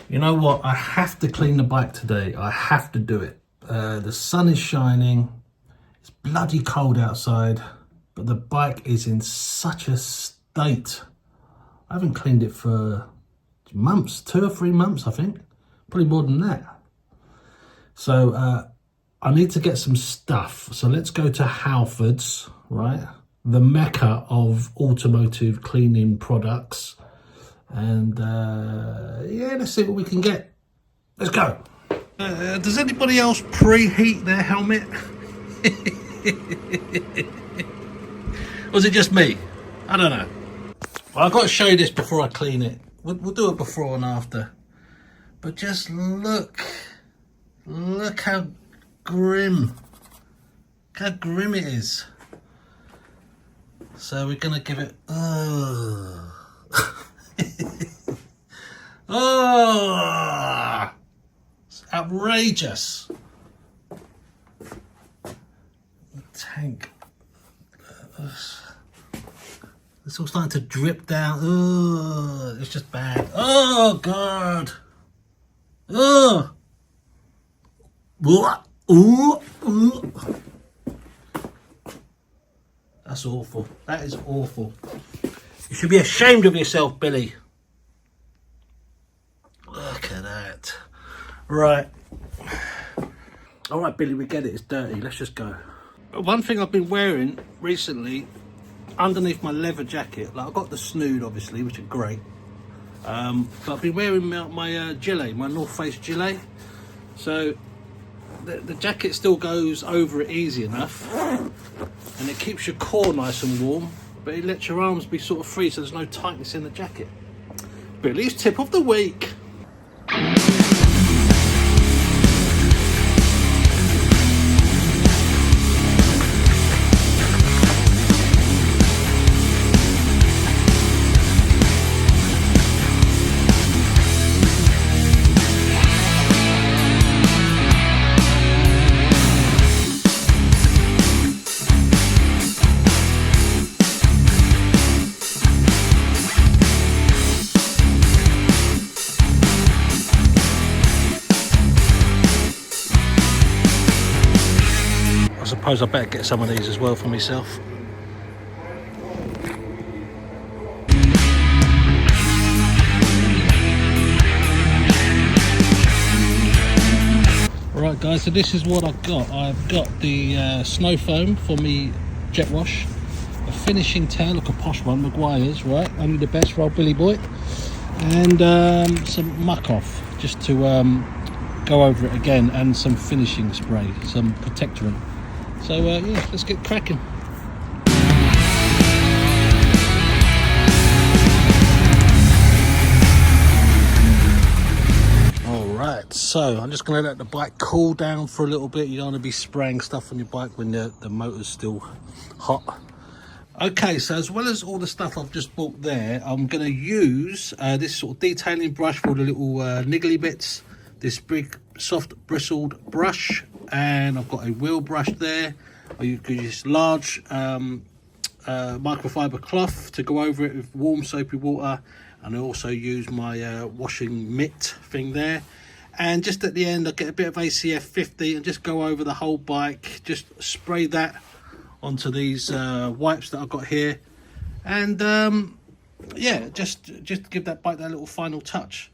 You know what? I have to clean the bike today. I have to do it. The sun is shining. It's bloody cold outside, but the bike is in such a state. I haven't cleaned it for months, 2 or 3 months, I think. Probably more than that. So I need to get some stuff. So let's go to Halfords, right? The mecca of automotive cleaning products. And yeah, let's see what we can get. Let's go. Does anybody else preheat their helmet? Or is it just me? I don't know. Well, I've got to show you this before I clean it. We'll do it before and after. But just look how grim. Look how grim it is. So we're gonna give it. Oh, it's outrageous. The tank. It's all starting to drip down. Oh, it's just bad. Oh God. Oh. Ooh. That's awful. That is awful. You should be ashamed of yourself, Billy. Look at that. Right. All right, Billy, we get it. It's dirty. Let's just go. One thing I've been wearing recently, underneath my leather jacket, like I've got the snood, obviously, which are great. But I've been wearing my gilet, my North Face gilet. So the jacket still goes over it easy enough. And it keeps your core nice and warm, but it lets your arms be sort of free so there's no tightness in the jacket. Billy's tip of the week. I suppose I better get some of these as well for myself. Right guys, so this is what I've got. I've got the snow foam for me jet wash, a finishing towel, like a posh one, Maguire's, right? Only the best for old Billy boy. And some muck off, just to go over it again, and some finishing spray, some protectorant. So yeah, let's get cracking. Alright, so I'm just going to let the bike cool down for a little bit. You don't want to be spraying stuff on your bike when the motor's still hot. Okay, so as well as all the stuff I've just bought there, I'm going to use this sort of detailing brush for the little niggly bits. This big soft bristled brush, and I've got a wheel brush there. I use large microfiber cloth to go over it with warm soapy water, and I also use my washing mitt thing there. And just at the end I get a bit of ACF 50 and just go over the whole bike, just spray that onto these wipes that I've got here, and yeah, just give that bike that little final touch.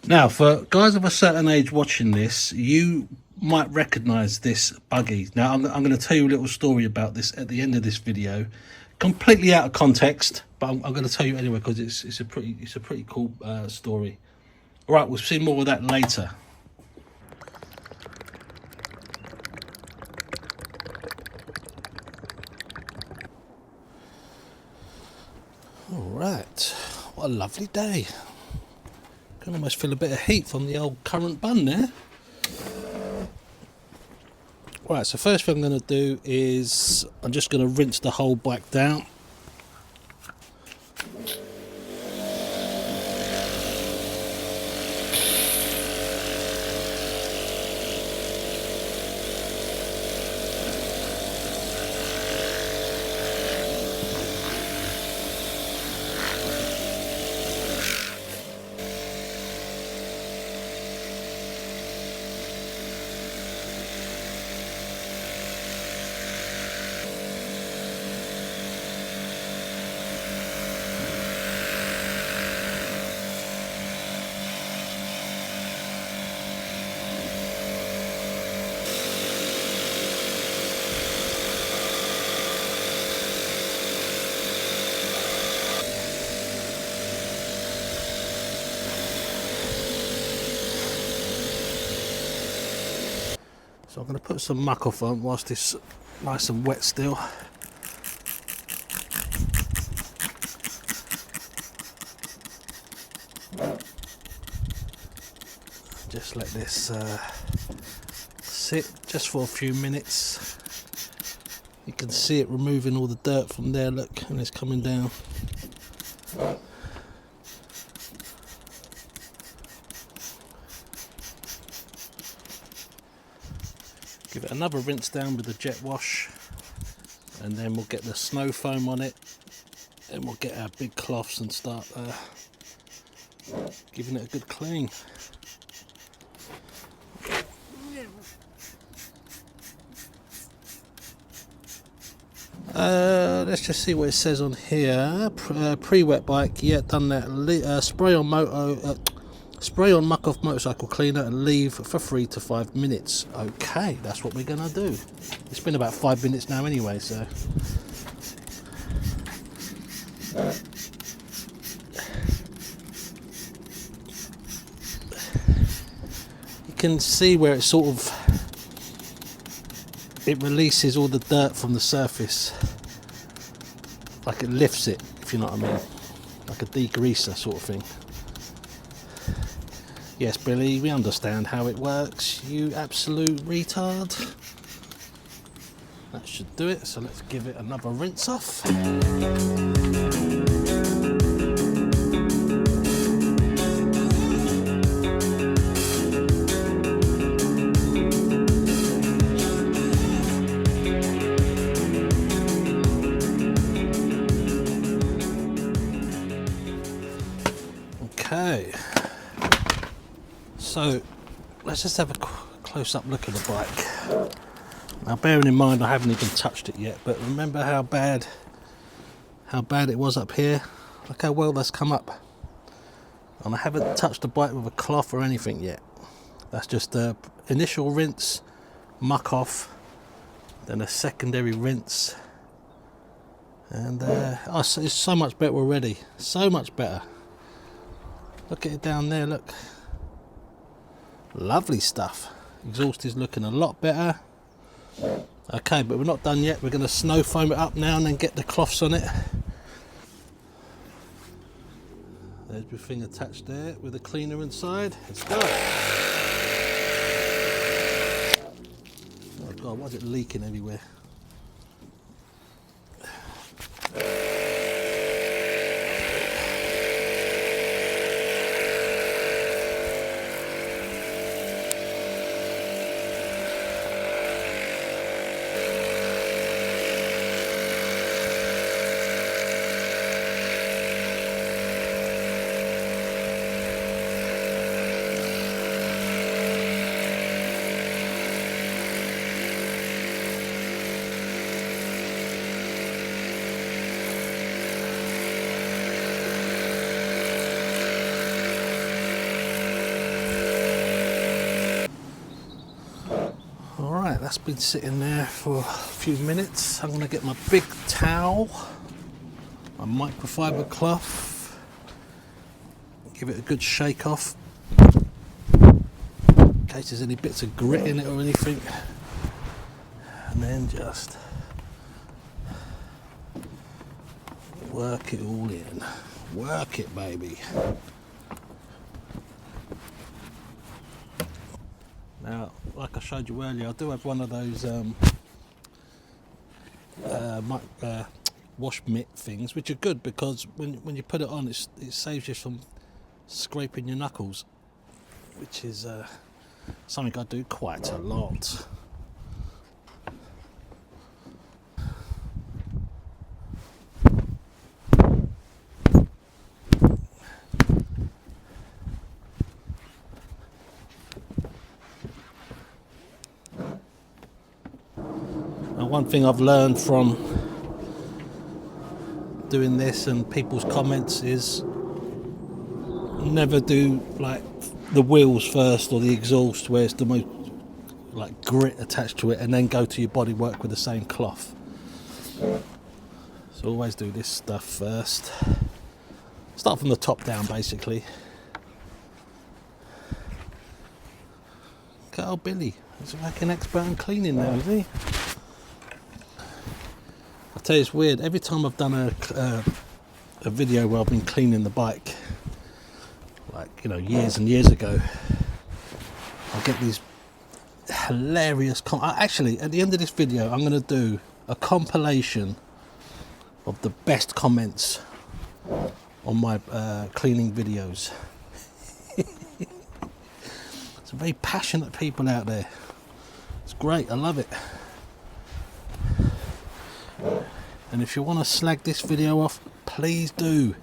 Now, for guys of a certain age watching this, you might recognize this buggy. Now, I'm going to tell you a little story about this at the end of this video, completely out of context, but I'm going to tell you anyway because it's a pretty cool story. All right, we'll see more of that later. All right, what a lovely day. Can almost feel a bit of heat from the old currant bun there. Right, so first thing I'm going to do is I'm just going to rinse the whole bike down. So I'm going to put some muck off on whilst it's nice and wet still. Just let this sit just for a few minutes. You can see it removing all the dirt from there, look, and it's coming down. Give it another rinse down with the jet wash, and then we'll get the snow foam on it, and we'll get our big cloths and start giving it a good clean. Let's just see what it says on here. Pre-wet bike, yeah, done that. Spray on muck off motorcycle cleaner and leave for 3 to 5 minutes. Okay, that's what we're gonna do. It's been about 5 minutes now anyway, so. You can see where it sort of, it releases all the dirt from the surface, like it lifts it, if you know what I mean, like a degreaser sort of thing. Yes, Billy, we understand how it works, you absolute retard. That should do it, so let's give it another rinse off. Okay, so let's just have a close-up look at the bike. Now, bearing in mind I haven't even touched it yet, but remember how bad it was up here? Look how well that's come up. And I haven't touched the bike with a cloth or anything yet. That's just the initial rinse, muck off, then a secondary rinse, and oh, it's so much better already. So much better. Look at it down there, look. Lovely stuff. Exhaust is looking a lot better. Okay, but we're not done yet. We're going to snow foam it up now and then get the cloths on it. There's everything attached there with the cleaner inside. Let's go. Oh God, why is it leaking everywhere? Alright, that's been sitting there for a few minutes. I'm going to get my big towel, my microfiber cloth, give it a good shake off in case there's any bits of grit in it or anything, and then just work it all in. Work it, baby. Now, like I showed you earlier, I do have one of those wash mitt things, which are good because when you put it on, it saves you from scraping your knuckles, which is something I do quite a lot. One thing I've learned from doing this and people's comments is never do like the wheels first or the exhaust where it's the most like grit attached to it, and then go to your bodywork with the same cloth. So always do this stuff first. Start from the top down basically. Good old Billy. He's like an expert in cleaning now, is he? I tell you, it's weird. Every time I've done a video where I've been cleaning the bike, like, you know, years and years ago, I get these hilarious actually, at the end of this video, I'm going to do a compilation of the best comments on my cleaning videos. Some very passionate people out there. It's great, I love it. And if you want to slag this video off, please do.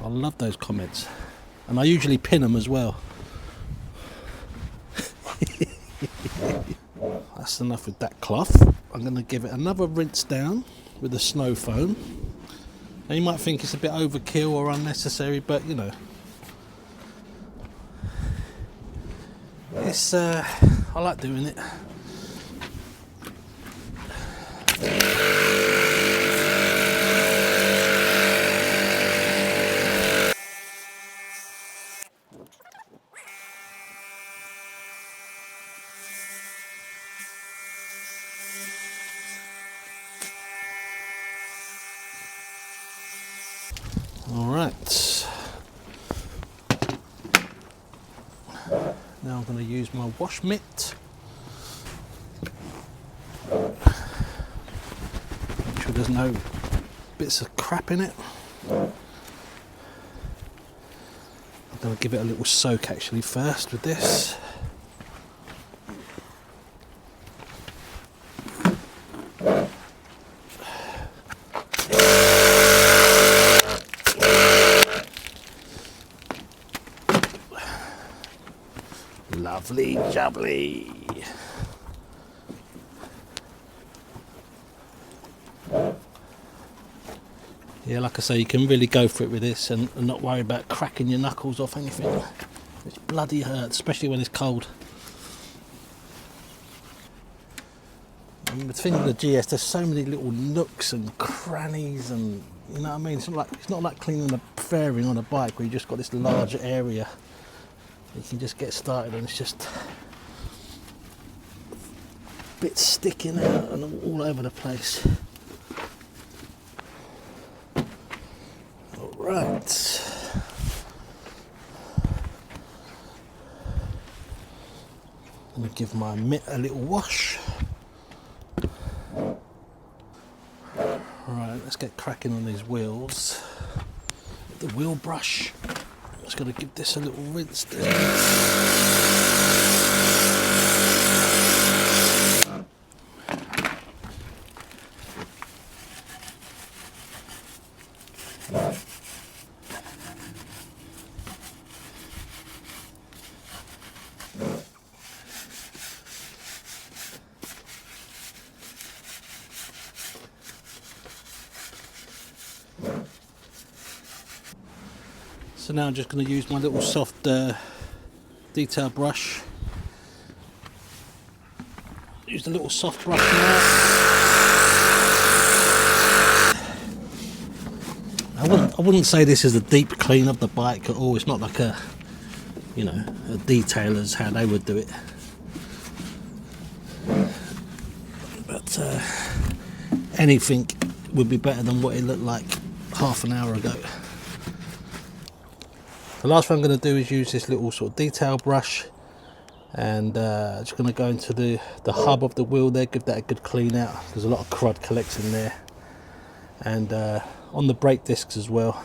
I love those comments, and I usually pin them as well. That's enough with that cloth. I'm going to give it another rinse down with the snow foam. Now you might think it's a bit overkill or unnecessary, but you know, it's I like doing it. Alright, now I'm going to use my wash mitt. Make sure there's no bits of crap in it. I'm going to give it a little soak actually first with this. Lovely jubbly. Yeah, like I say, you can really go for it with this and not worry about cracking your knuckles off anything, which bloody hurts, especially when it's cold. And the thing with the GS, there's so many little nooks and crannies, and you know what I mean. It's not like cleaning a fairing on a bike where you just got this large area. You can just get started and it's just bits sticking out and all over the place. Alright. I'm going to give my mitt a little wash. Right, let's get cracking on these wheels. The wheel brush. I'm just going to give this a little rinse down. So now I'm just going to use my little soft detail brush. Use the little soft brush now. I wouldn't say this is a deep clean of the bike at all. It's not like a, you know, a detailer's how they would do it. But anything would be better than what it looked like half an hour ago. The last thing I'm going to do is use this little sort of detail brush, and just going to go into the hub of the wheel there, give that a good clean out. There's a lot of crud collects in there, and on the brake discs as well.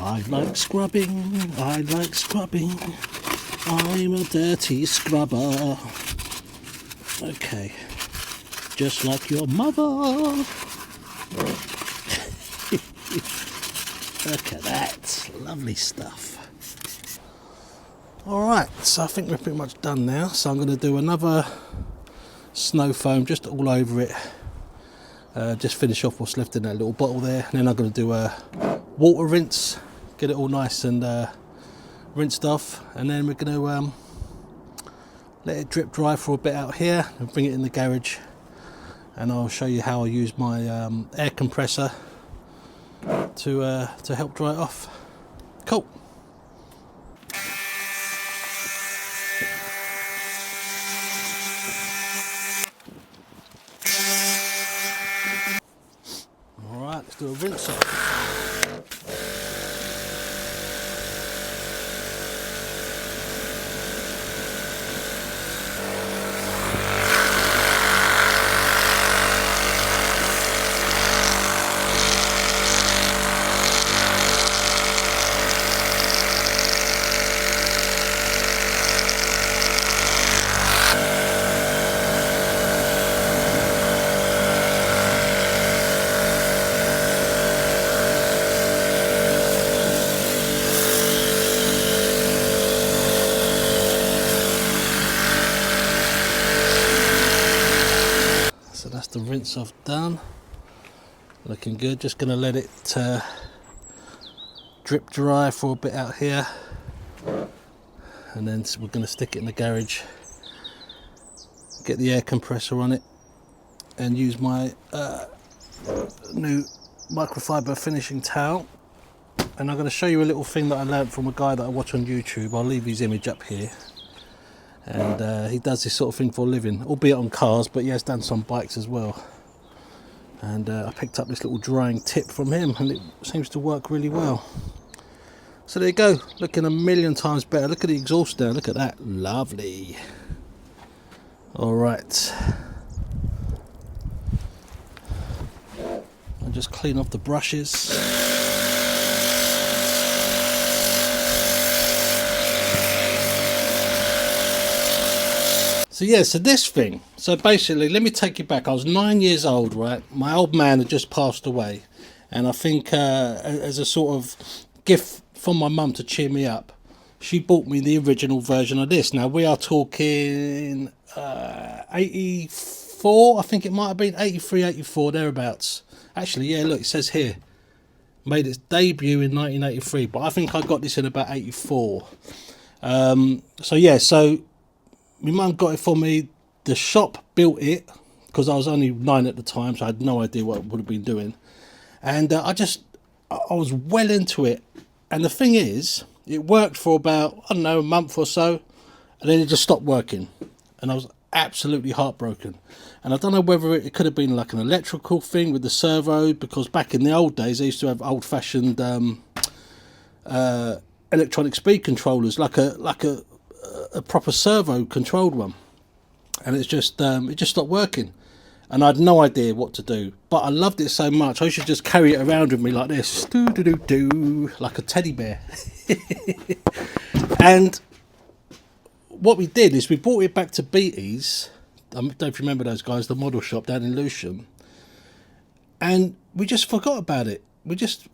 I like scrubbing, I like scrubbing, I'm a dirty scrubber. Okay, just like your mother. Look at that, lovely stuff. Alright, so I think we're pretty much done now. So I'm going to do another snow foam just all over it. Just finish off what's left in that little bottle there. And then I'm going to do a water rinse. Get it all nice and rinsed off, and then we're going to let it drip dry for a bit out here and bring it in the garage, and I'll show you how I use my air compressor to help dry it off. Cool. Alright, let's do a rinse off. So that's the rinse off done, looking good. Just going to let it drip dry for a bit out here, and then we're going to stick it in the garage, get the air compressor on it, and use my new microfiber finishing towel. And I'm going to show you a little thing that I learned from a guy that I watch on YouTube. I'll leave his image up here. And he does this sort of thing for a living, albeit on cars, but he has done some bikes as well. And I picked up this little drying tip from him, and it seems to work really well. So there you go, looking a million times better. Look at the exhaust there, look at that, lovely. Alright, I'll just clean off the brushes. So yeah, so this thing, so basically, let me take you back. I was 9 years old, right? My old man had just passed away, and I think as a sort of gift from my mum to cheer me up, she bought me the original version of this. Now we are talking 84, I think it might have been 83, 84, thereabouts. Actually, yeah, look, it says here, made its debut in 1983, but I think I got this in about 84. So yeah, so my mum got it for me. The shop built it because I was only 9 at the time, so I had no idea what it would have been doing. And I was well into it. And the thing is, it worked for about, I don't know, a month or so, and then it just stopped working. And I was absolutely heartbroken. And I don't know whether it could have been like an electrical thing with the servo, because back in the old days, they used to have old-fashioned electronic speed controllers, like a proper servo controlled one, and it just stopped working, and I had no idea what to do. But I loved it so much, I should just carry it around with me like this, like a teddy bear. And what we did is we brought it back to Beatty's. I don't know if you remember those guys, the model shop down in Loooooong, and we just forgot about it. We just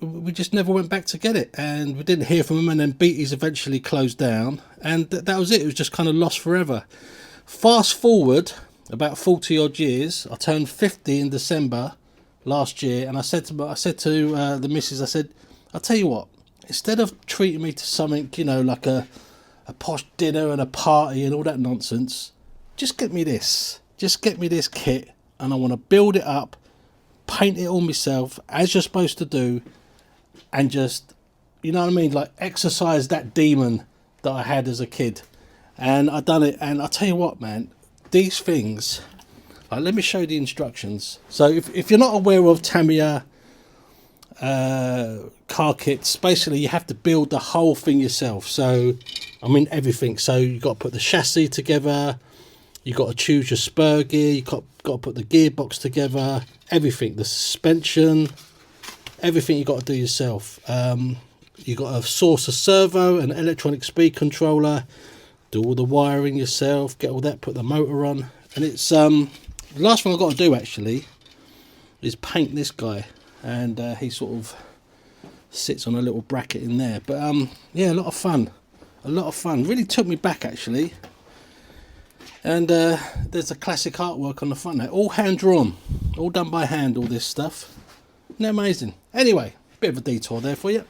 never went back to get it, and we didn't hear from them. And then Beatty's eventually closed down, and that was it. It was just kind of lost forever. Fast forward about 40 odd years, I turned 50 in December last year, and I said to the missus, I said, I'll tell you what, instead of treating me to something, you know, like a posh dinner and a party and all that nonsense, just get me this. Just get me this kit, and I want to build it up, paint it all myself as you're supposed to do, and just, you know what I mean, like exercise that demon that I had as a kid. And I done it, and I tell you what, man, these things, like, let me show you the instructions. So if you're not aware of Tamiya car kits, basically you have to build the whole thing yourself. So I mean everything. So you've got to put the chassis together, you've got to choose your spur gear, you've got to put the gearbox together, everything, the suspension, everything you've got to do yourself. You've got to source a servo, an electronic speed controller, do all the wiring yourself, get all that, put the motor on. And it's the last thing I've got to do actually is paint this guy, and he sort of sits on a little bracket in there. But yeah, a lot of fun, really took me back actually. And there's a classic artwork on the front there, all hand drawn, all done by hand, all this stuff. Isn't that amazing? Anyway, bit of a detour there for you.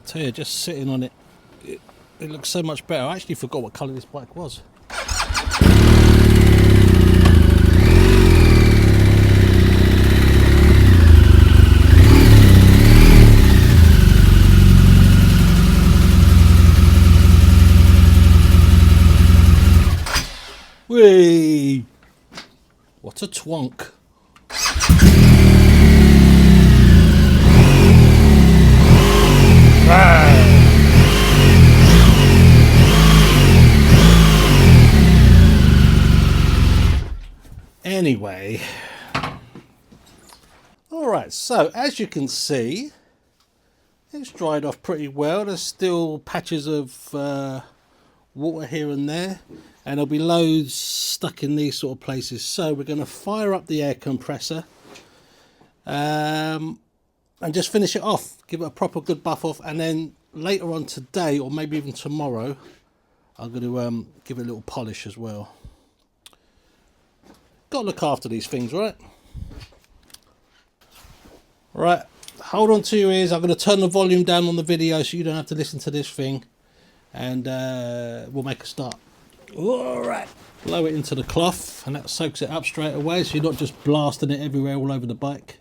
tell you, just sitting on it, it looks so much better. I actually forgot what colour this bike was. Whee! What a twonk. Anyway, all right, so as you can see, it's dried off pretty well. There's still patches of water here and there, and there'll be loads stuck in these sort of places. So we're going to fire up the air compressor and just finish it off, give it a proper good buff off, and then later on today, or maybe even tomorrow, I'm going to give it a little polish as well. Got to look after these things, right? Right, hold on to your ears. I'm going to turn the volume down on the video so you don't have to listen to this thing, and we'll make a start. All right, blow it into the cloth, and that soaks it up straight away, so you're not just blasting it everywhere all over the bike.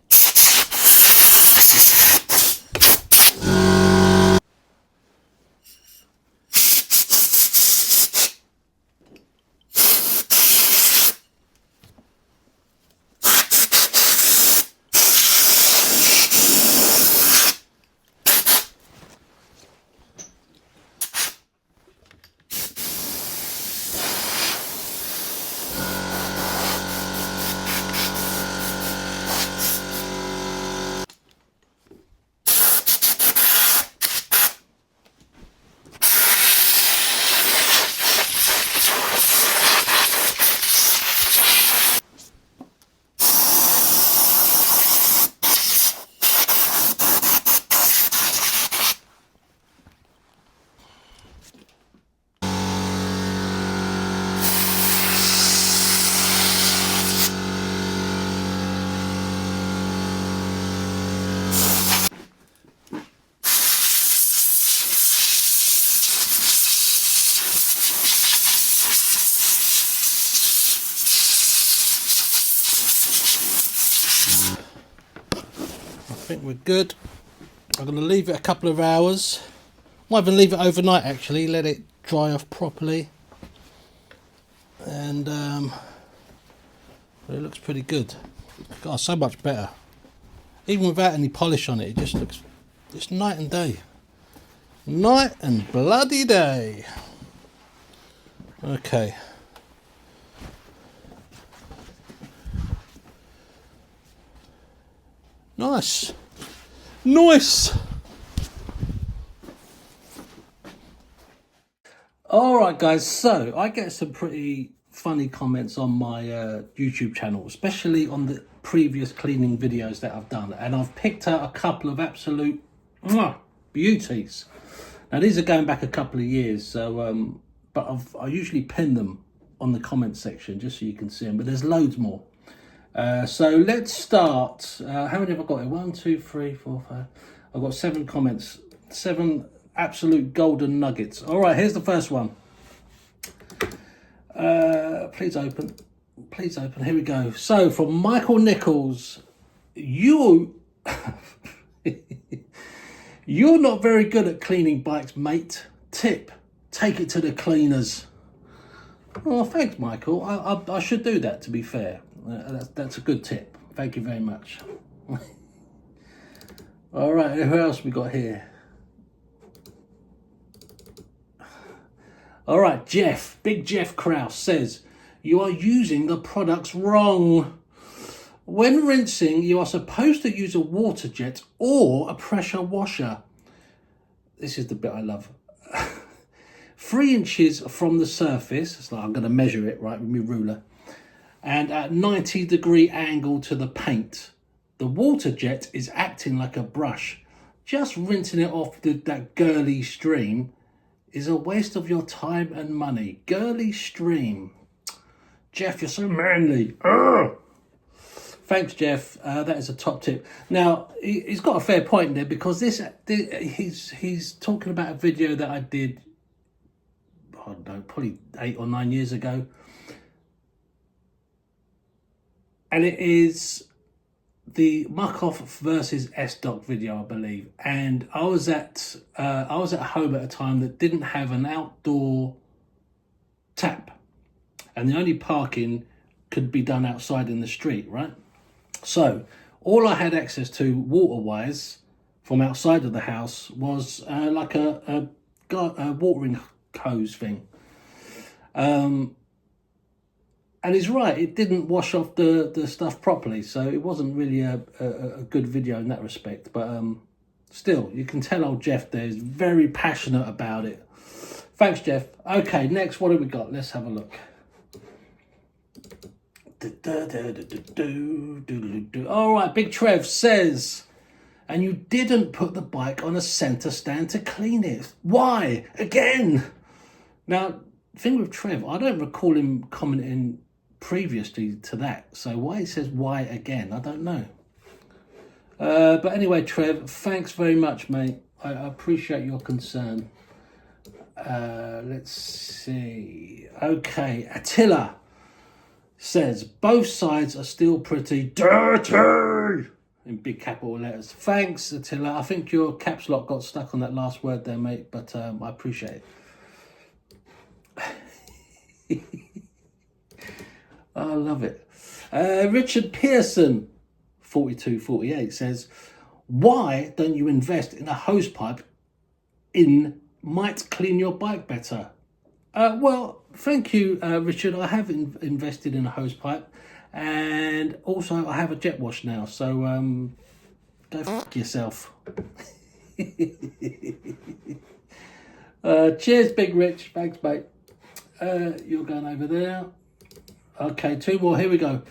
I think we're good. I'm going to leave it a couple of hours. Might even leave it overnight actually, let it dry off properly. And but it looks pretty good. God, so much better. Even without any polish on it, it just looks, it's night and day. Night and bloody day. Okay. Nice. Nice. Alright guys, so I get some pretty funny comments on my YouTube channel, especially on the previous cleaning videos that I've done, and I've picked out a couple of absolute beauties. Now these are going back a couple of years, so but I usually pin them on the comment section just so you can see them, but there's loads more. So let's start. How many have I got here? 1, 2, 3, 4, 5. I've got 7 comments, 7 absolute golden nuggets. All right, here's the first one. Please open. Please open. Here we go. So from Michael Nichols, you're not very good at cleaning bikes, mate. Tip: take it to the cleaners. Oh, thanks, Michael. I should do that, to be fair. That's a good tip. Thank you very much. All right, who else we got here? All right, Jeff, Big Jeff Krause says, you are using the products wrong. When rinsing, you are supposed to use a water jet or a pressure washer. This is the bit I love. 3 inches from the surface, it's like I'm going to measure it right with my ruler, and at 90-degree angle to the paint. The water jet is acting like a brush. Just rinsing it off that girly stream is a waste of your time and money. Girly stream. Jeff, you're so manly. Ugh. Thanks, Jeff. That is a top tip. Now, he's got a fair point there, because he's talking about a video that I did, I don't know, probably 8 or 9 years ago. And it is the muck-off versus S-Dock video, I believe. And I was at home at a time that didn't have an outdoor tap. And the only parking could be done outside in the street, right? So all I had access to water-wise from outside of the house was like a watering hose thing. And he's right, it didn't wash off the stuff properly, so it wasn't really a good video in that respect. But still, you can tell old Jeff there is very passionate about it. Thanks, Jeff. Okay, next, what have we got? Let's have a look. All right, Big Trev says, and you didn't put the bike on a centre stand to clean it. Why? Again? Now, thing with Trev, I don't recall him commenting previously to that. So why he says why again, I don't know. But anyway, Trev, thanks very much, mate. I appreciate your concern. Let's see. Okay, Attila says, both sides are still pretty dirty, in big capital letters. Thanks, Attila. I think your caps lock got stuck on that last word there, mate, but I appreciate it. I love it. Richard Pearson, 4248, says, why don't you invest in a hose pipe? Might clean your bike better. Well, thank you, Richard. I have invested in a hose pipe, and also I have a jet wash now, so go fuck yourself. Cheers, Big Rich. Thanks, mate. You're going over there. Okay, 2 more. Here we go.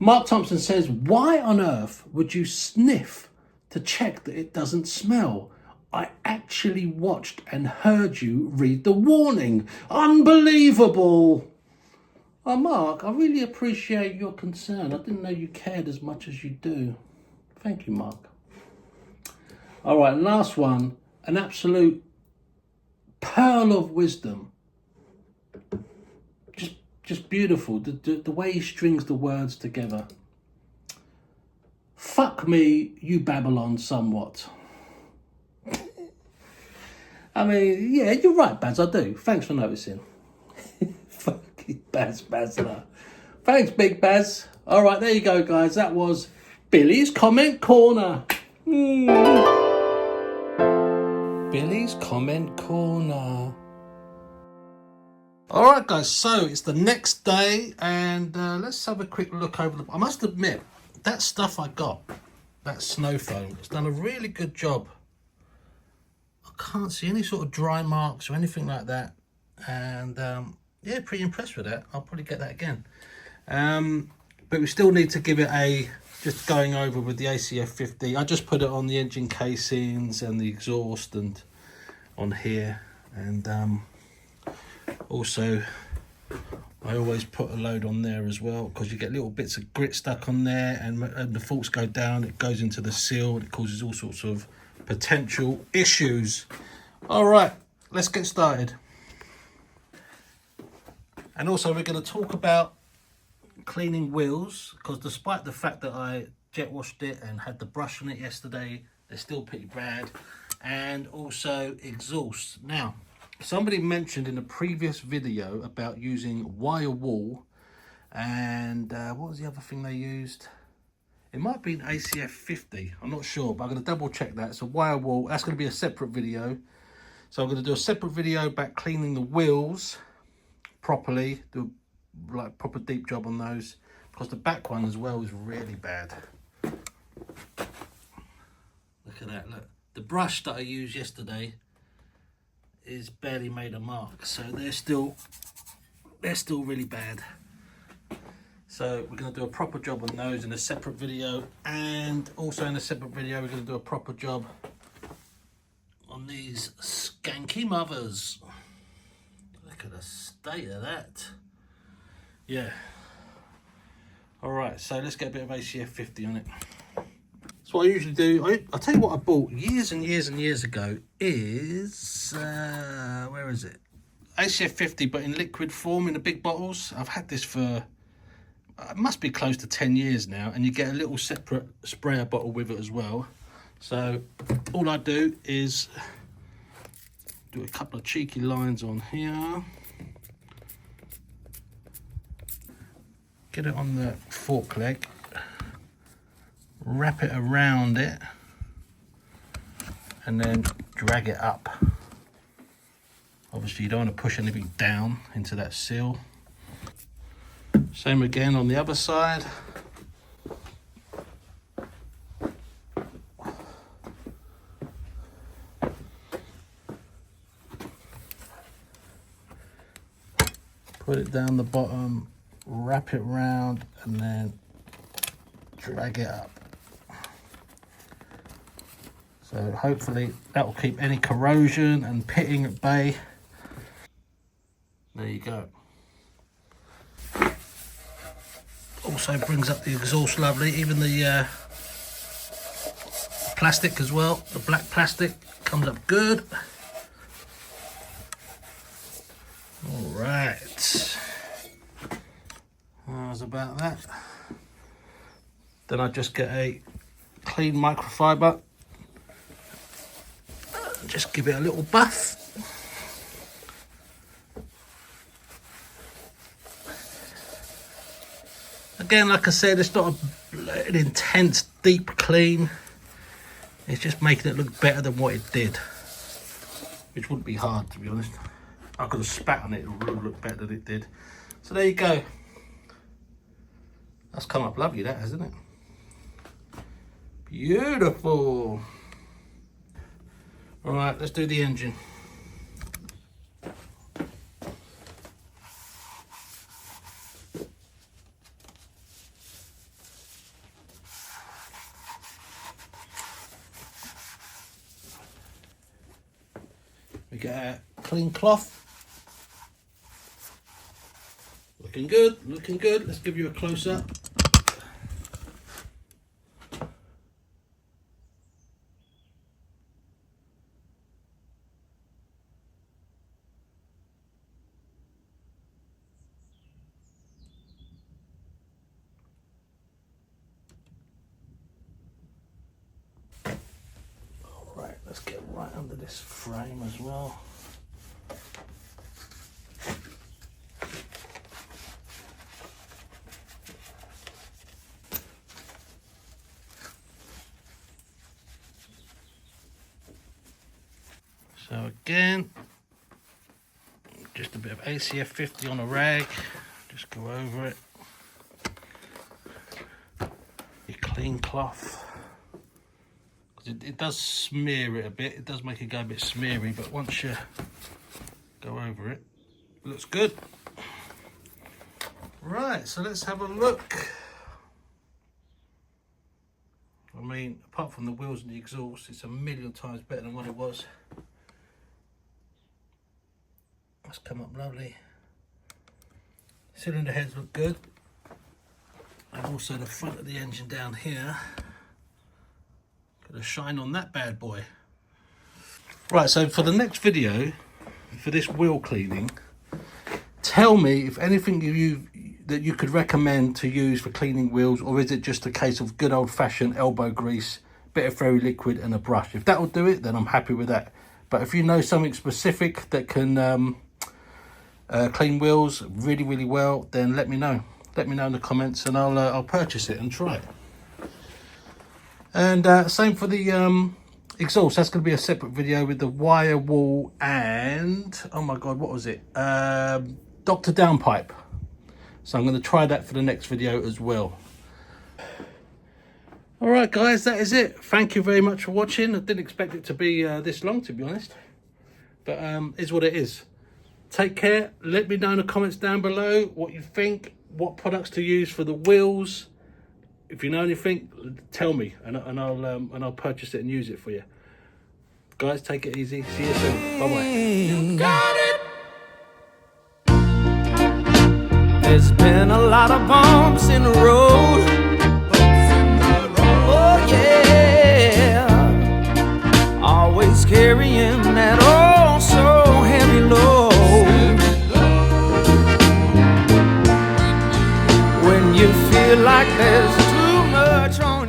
Mark Thompson says, why on earth would you sniff to check that it doesn't smell? I actually watched and heard you read the warning. Unbelievable. Oh, Mark, I really appreciate your concern. I didn't know you cared as much as you do. Thank you, Mark. All right, last one. An absolute pearl of wisdom. Just beautiful. The way he strings the words together. Fuck me, you Babylon, somewhat. I mean, yeah, you're right, Baz, I do. Thanks for noticing. Fucking Bazler. Thanks, Big Baz. All right, there you go, guys. That was Billy's Comment Corner. Billy's Comment Corner. All right, guys, so it's the next day, and let's have a quick look over I must admit, that stuff I got, that snow foam, it's done a really good job. Can't see any sort of dry marks or anything like that, and yeah, pretty impressed with that. I'll probably get that again, but we still need to give it just going over with the ACF 50. I just put it on the engine casings and the exhaust and on here, and also I always put a load on there as well, because you get little bits of grit stuck on there, and the forks go down, it goes into the seal, and it causes all sorts of potential issues. All right, let's get started. And also we're going to talk about cleaning wheels, because despite the fact that I jet washed it and had the brush on it yesterday, they're still pretty bad. And also exhaust. Now, somebody mentioned in a previous video about using wire wool, and what was the other thing they used? It might be an ACF 50, I'm not sure, but I'm going to double check that. So wire wool, that's going to be a separate video. So I'm going to do a separate video about cleaning the wheels properly, do like proper deep job on those, because the back one as well is really bad. Look at that, look. The brush that I used yesterday is barely made a mark, so they're still really bad. So we're going to do a proper job on those in a separate video, and also in a separate video we're going to do a proper job on these skanky mothers. Look at the state of that. Yeah. Alright, so let's get a bit of ACF 50 on it. So what I usually do, I'll tell you what I bought years and years and years ago is, where is it? ACF 50, but in liquid form in the big bottles. I've had this for, it must be close to 10 years now, and you get a little separate sprayer bottle with it as well. So all I do is do a couple of cheeky lines on here. Get it on the fork leg, wrap it around it, and then drag it up. Obviously you don't want to push anything down into that seal. Same again on the other side. Put it down the bottom, wrap it round, and then drag it up. So hopefully that will keep any corrosion and pitting at bay. There you go. Also brings up the exhaust lovely, even the plastic as well, the black plastic comes up good. All right, that was about that. Then I just get a clean microfiber, just give it a little buff. Again, like I said, it's not an intense deep clean, it's just making it look better than what it did, which wouldn't be hard, to be honest. I could have spat on it, it would look better than it did. So there you go. That's come up lovely, that, hasn't it? Beautiful. All right, let's do the engine. We get a clean cloth. Looking good, looking good. Let's give you a close up. All right, let's get right under this frame as well. So again, just a bit of ACF 50 on a rag, just go over it. A clean cloth, because it does smear it a bit, it does make it go a bit smeary, but once you go over it, it looks good. Right, so let's have a look. I mean, apart from the wheels and the exhaust, it's a million times better than what it was. That's come up lovely. Cylinder heads look good. And also the front of the engine down here. Got a shine on that bad boy. Right, so for the next video, for this wheel cleaning, tell me if anything that you could recommend to use for cleaning wheels, or is it just a case of good old-fashioned elbow grease, bit of fairy liquid and a brush? If that will do it, then I'm happy with that. But if you know something specific that can clean wheels really, really well, then let me know. Let me know in the comments, and I'll purchase it and try it. And same for the exhaust. That's going to be a separate video with the wire wall and, oh my god, what was it? Dr. Downpipe. So I'm going to try that for the next video as well. All right, guys, that is it. Thank you very much for watching. I didn't expect it to be this long, to be honest, but it's what it is. Take care. Let me know in the comments down below what you think, what products to use for the wheels. If you know anything, tell me, and I'll purchase it and use it for you. Guys, take it easy. See you soon. Bye bye. You got it. There's been a lot of bumps in the road. Oh yeah, always carrying that oh so heavy load. When you feel like there's too much on